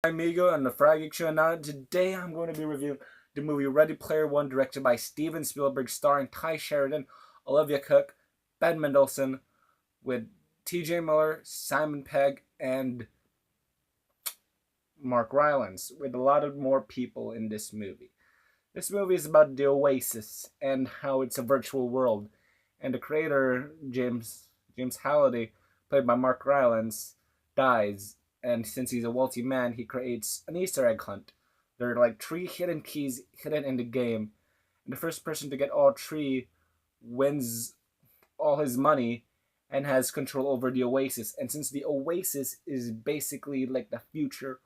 I'm Migo and the Frag Show, and now today I'm going to be reviewing the movie Ready Player One, directed by Steven Spielberg, starring Ty Sheridan, Olivia Cook, Ben Mendelsohn, with T.J. Miller, Simon Pegg, and Mark Rylance, with a lot of more people in this movie. This movie is about the Oasis and how it's a virtual world, and the creator James Halliday, played by Mark Rylance, dies, and since he's a wealthy man, he creates an Easter egg hunt. There are like three hidden keys hidden in the game, and the first person to get all three wins all his money and has control over the Oasis. And since the Oasis is basically like the future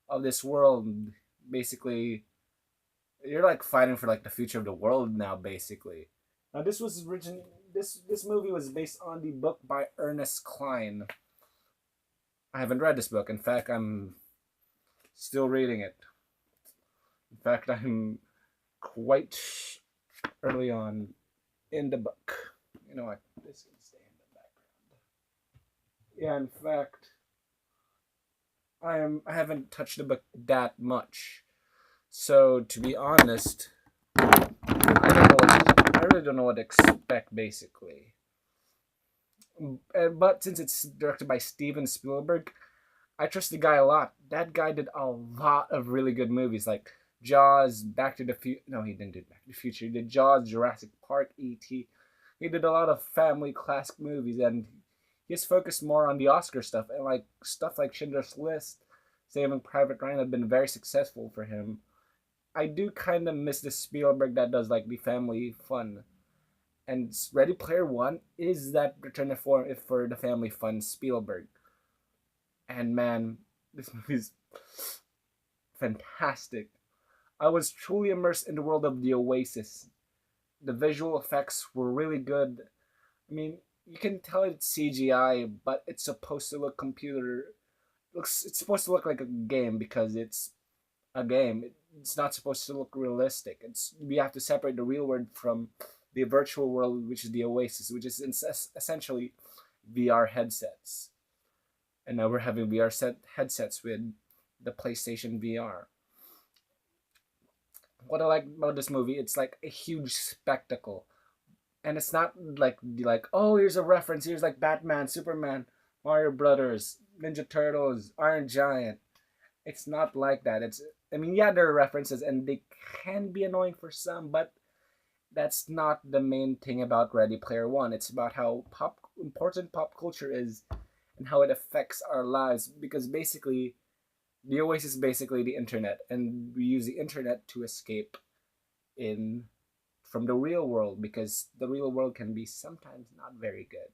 of this world, basically you're like fighting for like the future of the world now, basically. Now this was written. This movie was based on the book by Ernest Cline. I haven't read this book. In fact, I'm still reading it. In fact, I'm quite early on in the book. You know what? This can stay in the background. Yeah, in fact, I haven't touched the book that much. So to be honest, I really don't know what to expect, basically. But since it's directed by Steven Spielberg, I trust the guy a lot. That guy did a lot of really good movies, like Jaws, Back to the Future. No, he didn't do Back to the Future. He did Jaws, Jurassic Park, E.T. He did a lot of family classic movies, and he's focused more on the Oscar stuff, and like stuff like Schindler's List, Saving Private Ryan have been very successful for him. I do kind of miss the Spielberg that does like the family fun. And Ready Player One is that return to form for the family fun Spielberg. And man, this movie's fantastic. I was truly immersed in the world of the Oasis. The visual effects were really good. I mean, you can tell it's CGI, but it's supposed to look computer. It's supposed to look like a game because it's a game. It's not supposed to look realistic. We have to separate the real world from the virtual world, which is the Oasis, which is essentially VR headsets. And now we're having headsets with the PlayStation VR. What I like about this movie, it's like a huge spectacle, and it's not like oh, here's a reference, here's like Batman, Superman, Mario Brothers, Ninja Turtles, Iron Giant. It's not like that. I mean, yeah, there are references, and they can be annoying for some, but that's not the main thing about Ready Player One. It's about how important pop culture is and how it affects our lives, because basically the Oasis is basically the internet, and we use the internet to escape in from the real world, because the real world can be sometimes not very good.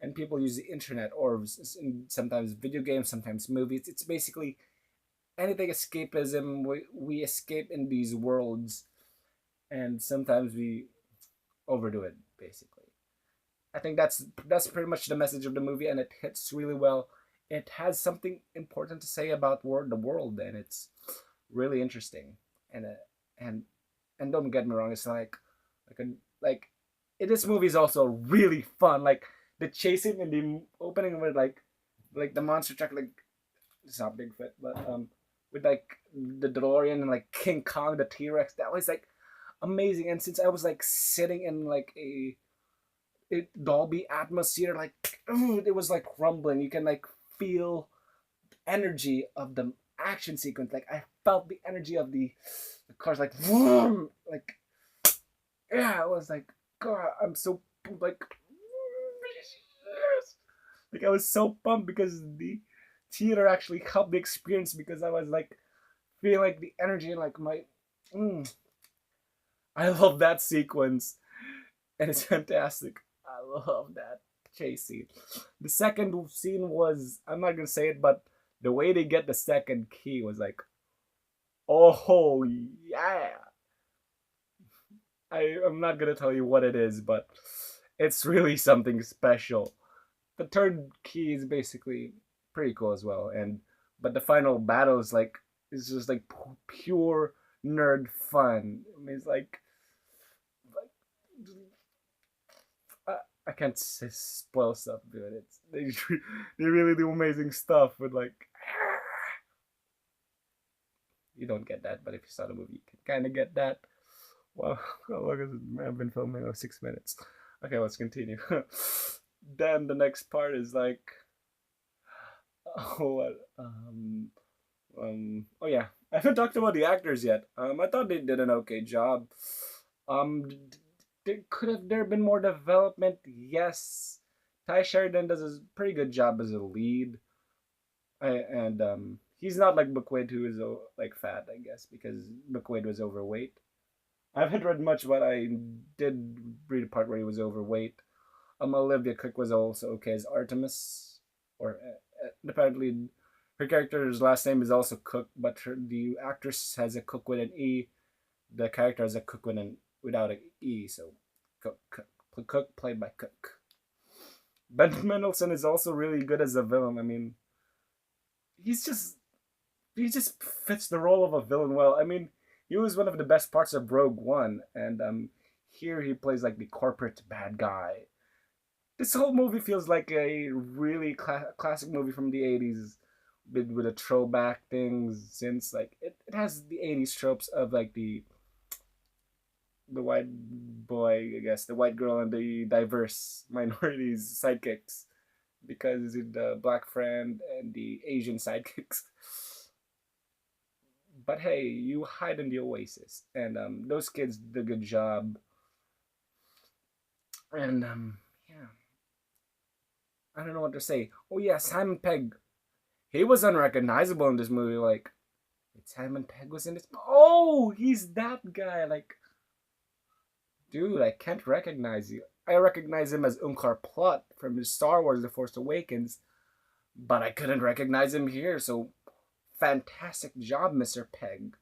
And people use the internet, or sometimes video games, sometimes movies. It's basically anything escapism. We escape in these worlds, and sometimes we overdo it, basically. I think that's pretty much the message of the movie, and it hits really well. It has something important to say about the world, and it's really interesting. And and and don't get me wrong, it's like a like this movie is also really fun. Like the chasing in the opening with like the monster truck, like it's not Bigfoot, but with like the DeLorean and like King Kong, the T-Rex, that was like amazing. And since I was like sitting in like a Dolby atmosphere, like it was like rumbling. You can like feel the energy of the action sequence. Like I felt the energy of the cars, like vroom, like yeah. I was like, God, I'm so like like I was so pumped because the theater actually helped the experience, because I was like feeling like the energy and like my I love that sequence, and it's fantastic. I love that chase scene. The second scene was, I'm not gonna say it, but the way they get the second key was like, oh yeah. I'm not gonna tell you what it is, but it's really something special. The third key is basically pretty cool as well, and but the final battle is just like pure nerd fun. I mean, it's like I can't spoil stuff, but they really do amazing stuff with like You don't get that, but if you saw the movie, you can kind of get that. Well, how long has it? I've been filming 6 minutes. Okay, let's continue. Then the next part is like, oh, what? Oh yeah, I haven't talked about the actors yet. I thought they did an okay job. Could have there been more development? Yes. Ty Sheridan does a pretty good job as a lead, and he's not like McQuaid, who is like fat, I guess, because McQuaid was overweight. I haven't read much, but I did read a part where he was overweight. Olivia Cook was also okay as Artemis, or apparently her character's last name is also Cook, but the actress has a Cook with an E. The character has a Cook with without an E, so Cook played by Cook. Ben Mendelsohn is also really good as a villain. I mean, he's just he just fits the role of a villain well. I mean, he was one of the best parts of Rogue One, and here he plays like the corporate bad guy. This whole movie feels like a really classic movie from the 80s with a throwback things, since like it has the 80s tropes of like the white boy, I guess, the white girl and the diverse minorities sidekicks, because the black friend and the Asian sidekicks. But hey, you hide in the oasis, and those kids did a good job. And yeah, I don't know what to say. Oh yeah, Simon Pegg. He was unrecognizable in this movie. Like, Simon Pegg was in this. Oh, he's that guy. Like, dude, I can't recognize you. I recognize him as Unkar Plutt from Star Wars: The Force Awakens, but I couldn't recognize him here. So, fantastic job, Mr. Pegg.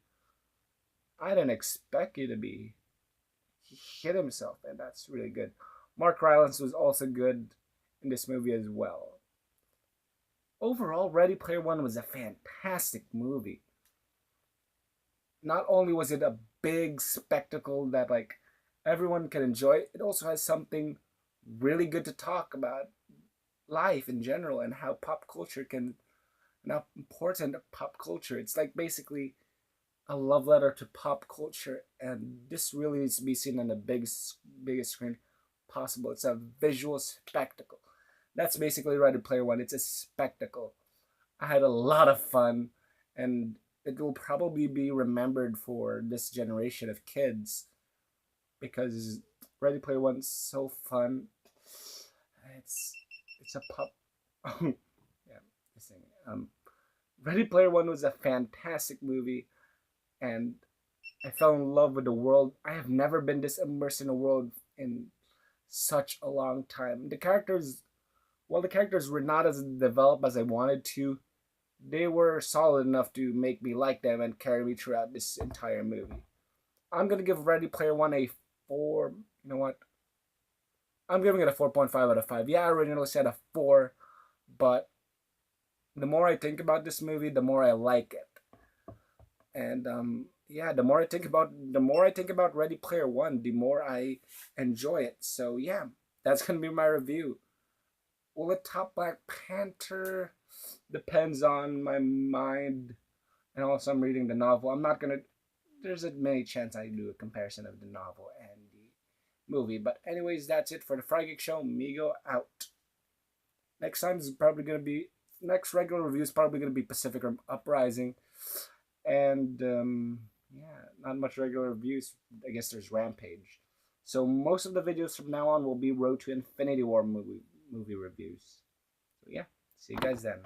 I didn't expect you to be. He hit himself, and that's really good. Mark Rylance was also good in this movie as well. Overall, Ready Player One was a fantastic movie. Not only was it a big spectacle that like everyone can enjoy, it also has something really good to talk about life in general and how pop culture can and how important pop culture. It's like basically a love letter to pop culture, and this really needs to be seen on the biggest screen possible. It's a visual spectacle. That's basically Ready Player One. It's a spectacle. I had a lot of fun, and it will probably be remembered for this generation of kids because Ready Player One's so fun. It's it's a pop. Yeah, this thing. Ready Player One was a fantastic movie, and I fell in love with the world. I have never been this immersed in a world in such a long time. While the characters were not as developed as I wanted to, they were solid enough to make me like them and carry me throughout this entire movie. I'm gonna give Ready Player One a 4. You know what? I'm giving it a 4.5 out of 5. Yeah, I originally said a 4, but the more I think about this movie, the more I like it. And yeah, the more I think about Ready Player One, the more I enjoy it. So yeah, that's gonna be my review. Will it top Black Panther? Depends on my mind, and also I'm reading the novel. I'm not gonna. There's a many chance I do a comparison of the novel and the movie. But anyways, that's it for the Friday Show. Migo out. Next time is probably gonna be next regular review is probably gonna be Pacific Rim Uprising, and yeah, not much regular reviews. I guess there's Rampage. So most of the videos from now on will be Road to Infinity War movie reviews. So yeah, see you guys then.